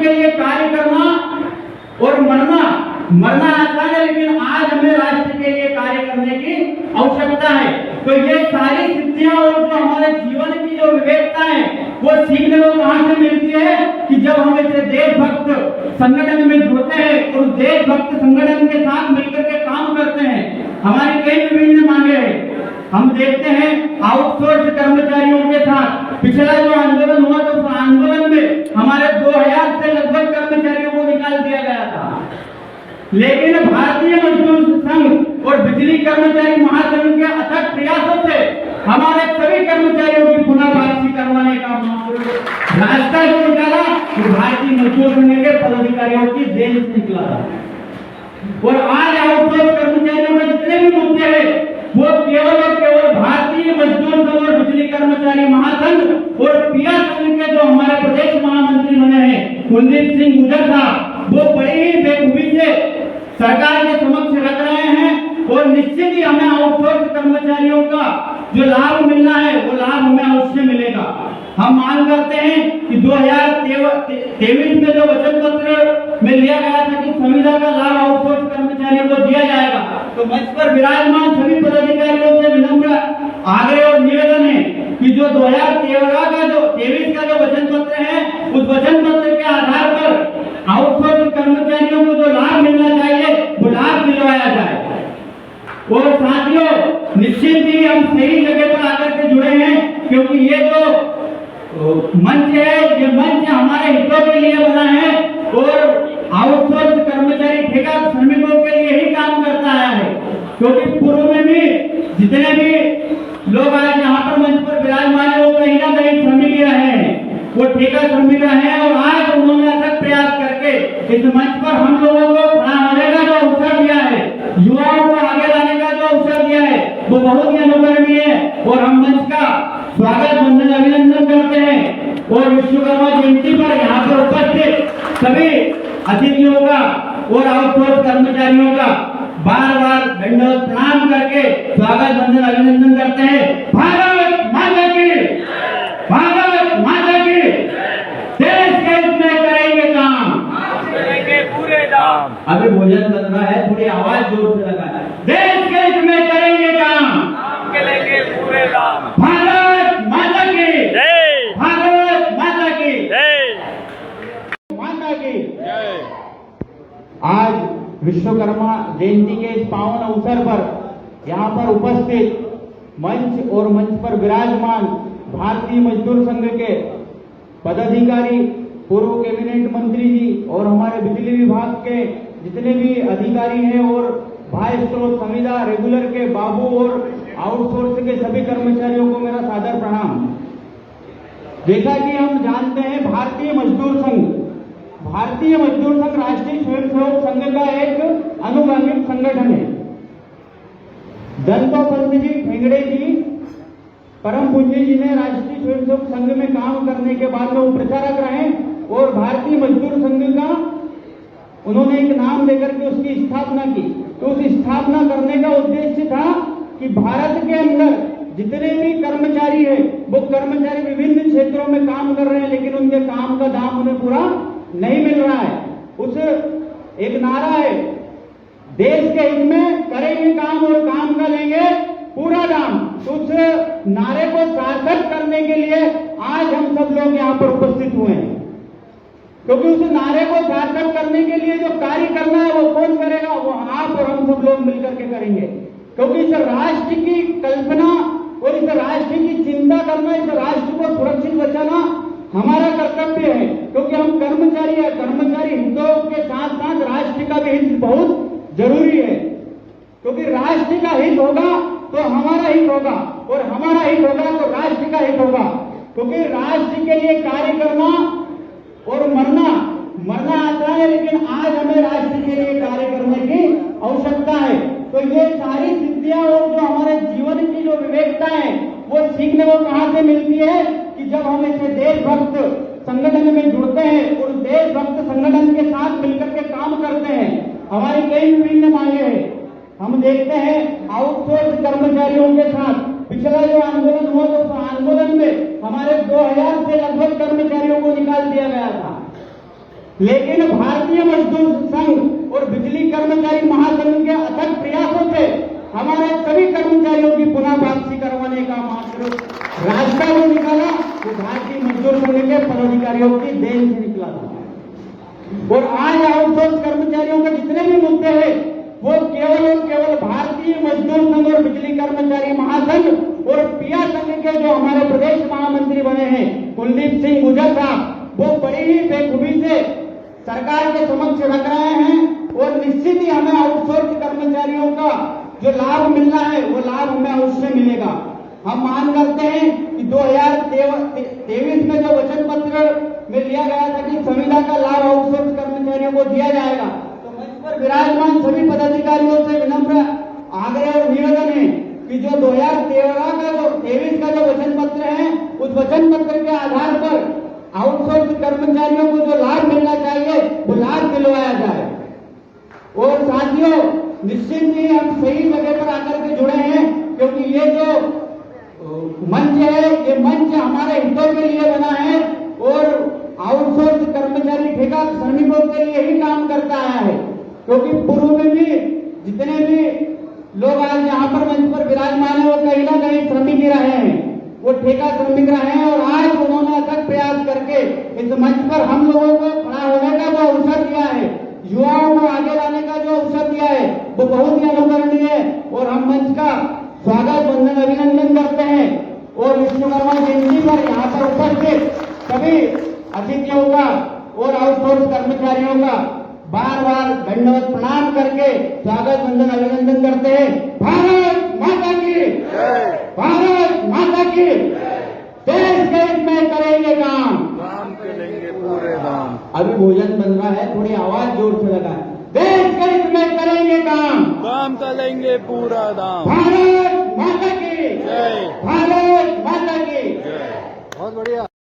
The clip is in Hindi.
के लिए कार्य करना और मरना आसान है, लेकिन आज हमें राष्ट्र के लिए कार्य करने की आवश्यकता है। तो ये सारी सिद्धियां और जो हमारे जीवन की जो विवेकता है वो सीखने को कहां से मिलती है कि जब हम ऐसे देशभक्त संगठन में जुड़ते हैं और देशभक्त संगठन के साथ मिलकर के काम करते हैं। हमारी कई विभिन्न मांगे हैं। हम देखते हैं आउटसोर्स कर्मचारियों के साथ पिछला जो आंदोलन हुआ तो उस आंदोलन में हमारे 2000 से लगभग कर्मचारियों को निकाल दिया गया था, लेकिन भारतीय मजदूर संघ और बिजली कर्मचारी महासंघ के अथक प्रयासों से हमारे सभी कर्मचारियों की पुनः वापसी करवाने का रास्ता जो निकाला वो भारतीय मजदूर संघ के पदाधिकारियों की देन से निकला था। और आज आउटसोर्स कर्मचारियों में जितने भी मुद्दे हैं वो केवल और केवल भारतीय मजदूर संघ और बिजली कर्मचारी महासंघ और पिया संघ के जो हमारे प्रदेश महामंत्री बने हैं कुलदीप सिंह गुजर साहब, वो बड़ी ही बेखूबी से सरकार के समक्ष रख रहे हैं। और निश्चित ही हमें आउटसोर्स कर्मचारियों का जो लाभ मिलना है वो लाभ हमें अवश्य मिलेगा। हम मांग करते हैं कि 2023 में जो वचन पत्र में लिया गया था कि संविदा का लाभ आउटसोर्स कर्मचारियों को दिया जाएगा, तो मंच पर विराजमान सभी पदाधिकारियों से विनम्र आग्रह और निवेदन है कि जो 2023 का जो वचन पत्र है उस वचन पत्र के आधार पर आउटसोर्स कर्मचारियों को जो लाभ मिलना चाहिए वो लाभ दिलवाया जाए। और साथियों, निश्चित ही हम सही जगह पर आकर के जुड़े हैं, क्योंकि ये जो मंच है ये मंच हमारे हितों के लिए बना है और आउटसोर्स कर्मचारी ठेका श्रमिकों के लिए ही काम करता है। क्योंकि पूर्व में भी जितने भी लोग आज यहाँ पर मंच पर विराजमान है वो कहीं ना कहीं श्रमिक ही रहे हैं, वो ठेका श्रमिक रहे हैं। और आज उन्होंने अथक प्रयास करके इस मंच पर हम लोगों को खड़ा होने का जो अवसर दिया है, युवाओं को आगे लाने का जो अवसर दिया है वो बहुत ही अनुकरणीय है। और हम मंच का स्वागत वंदन अभिनंदन करते हैं और विश्वकर्मा जयंती पर यहाँ पर उपस्थित सभी अतिथियों का और आउटसोर्स कर्मचारियों का बार बार दंडवत प्रणाम करके स्वागत वंदन अभिनंदन करते हैं। भारत माता की, भारत माता की। देश के हित में करेंगे काम, करेंगे पूरे दाम। अभी भोजन बन रहा है, थोड़ी आवाज जोर से लगा है। देश के हित में करेंगे काम, करेंगे पूरे दाम। भारत माता की जय, भारत माता की जय, माता की जय। आज विश्वकर्मा जयंती के इस पावन अवसर पर यहाँ पर उपस्थित मंच और मंच पर विराजमान भारतीय मजदूर संघ के पदाधिकारी, पूर्व कैबिनेट मंत्री जी और हमारे बिजली विभाग के जितने भी अधिकारी हैं और भाई स्रोत संविदा रेगुलर के बाबू और आउटसोर्स के सभी कर्मचारियों को मेरा सादर प्रणाम। जैसा कि हम जानते हैं भारतीय मजदूर संघ राष्ट्रीय स्वयंसेवक संघ का एक अनुगामी संगठन है। दंतोपंत जी ठेंगड़े जी परम पूज्य जी ने राष्ट्रीय स्वयंसेवक संघ में काम करने के बाद में वो प्रचारक रहे और भारतीय मजदूर संघ का उन्होंने एक नाम देकर के उसकी स्थापना की। तो उस स्थापना करने का उद्देश्य था कि भारत के अंदर जितने भी कर्मचारी है वो कर्मचारी विभिन्न क्षेत्रों में काम कर रहे हैं, लेकिन उनके काम का दाम उन्हें पूरा नहीं मिल रहा है। उस एक नारा है, देश के हित में करेंगे काम और काम का लेंगे पूरा दाम। तो उस नारे को सार्थक करने के लिए आज हम सब लोग यहाँ पर उपस्थित हुए हैं, क्योंकि उस नारे को सार्थक करने के लिए जो कार्य करना है वो कौन करेगा, वो आप और हम सब लोग मिलकर के करेंगे। क्योंकि इस राष्ट्र की कल्पना और इस राष्ट्र की चिंता करना, इस राष्ट्र को सुरक्षित बचाना हमारा कर्तव्य है। क्योंकि हम कर्मचारी है, कर्मचारी हितों के साथ साथ राष्ट्र का भी हित बहुत जरूरी है। क्योंकि राष्ट्र का हित होगा तो हमारा हित होगा और हमारा हित होगा तो राष्ट्र का हित होगा। क्योंकि राष्ट्र के लिए कार्य करना और मरना आसान है, लेकिन आज हमें राष्ट्र के लिए कार्य करने की आवश्यकता है। तो ये सारी सिद्धियां और जो हमारे जीवन की जो विवेकता है वो सीखने को कहां से मिलती है कि जब हम ऐसे देशभक्त संगठन में जुड़ते हैं और देशभक्त संगठन के साथ मिलकर के काम करते हैं। हमारी कई विभिन्न मांगे हैं। हम देखते हैं आउटसोर्स कर्मचारियों के साथ पिछला जो आंदोलन हुआ तो उस आंदोलन में हमारे 2000 से लगभग कर्मचारियों को निकाल दिया गया था, लेकिन भारतीय मजदूर संघ और बिजली कर्मचारी महासंघ के अथक प्रयासों से हमारे सभी कर्मचारियों की पुनः वापसी करवाने का मात्र रास्ता जो निकाला वो भारतीय मजदूर संघ के पदाधिकारियों की देन से निकला था। और आज आउटसोर्स कर्मचारियों के जितने भी मुद्दे हैं वो केवल और केवल भारतीय मजदूर संघ और बिजली कर्मचारी महासंघ और पिया संघ के जो हमारे प्रदेश महामंत्री बने हैं कुलदीप सिंह गुजर साहब, वो बड़ी ही बेखूबी से सरकार के समक्ष रख रहे हैं। और निश्चित ही हमें आउटसोर्स कर्मचारियों का जो लाभ मिलना है वो लाभ हमें उससे मिलेगा। हम मांग करते हैं कि 2023 में जो वचन पत्र में लिया गया था कि संविदा का लाभ आउटसोर्स कर्मचारियों को दिया जाएगा, तो मंच पर विराजमान सभी पदाधिकारियों से विनम्र आग्रह और निवेदन है कि जो 2023 का जो वचन पत्र है उस वचन पत्र के आधार पर आउटसोर्स कर्मचारियों को जो लाभ मिलना चाहिए वो लाभ दिलवाया जाए। और साथियों, निश्चित ही हम सही जगह पर आकर के जुड़े हैं, क्योंकि ये जो मंच है ये मंच हमारे हितों के लिए बना है और आउटसोर्स कर्मचारी ठेका श्रमिकों के लिए ही काम करता आया है। क्योंकि पूर्व में भी जितने भी लोग आज यहाँ पर मंच पर विराजमान है वो कहीं ना कहीं श्रमिक ही रहे हैं, वो ठेका श्रमिक रहे हैं। और आज उन्होंने अथक प्रयास करके इस मंच पर हम लोगों को खड़ा होने का जो अवसर दिया है, युवाओं को आगे लाने का जो अवसर दिया है वो बहुत ही अनुकरणीय है। और हम मंच का स्वागत वंदन अभिनंदन करते हैं। और विश्वकर्मा जयंती पर यहाँ पर उपस्थित सभी अतिथियों का और आउटसोर्स कर्मचारियों का बार बार दंडवत प्रणाम करके स्वागत वंदन अभिनंदन करते हैं। भारत माता की भारत माता की देश के हित में करेंगे काम करेंगे पूरे दाम। अभी भोजन बन रहा है, थोड़ी आवाज जोर से लगाएं। देश के हित में करेंगे काम करेंगे पूरा दाम। भारत माता की जय। भारत माता की जय। बहुत बढ़िया।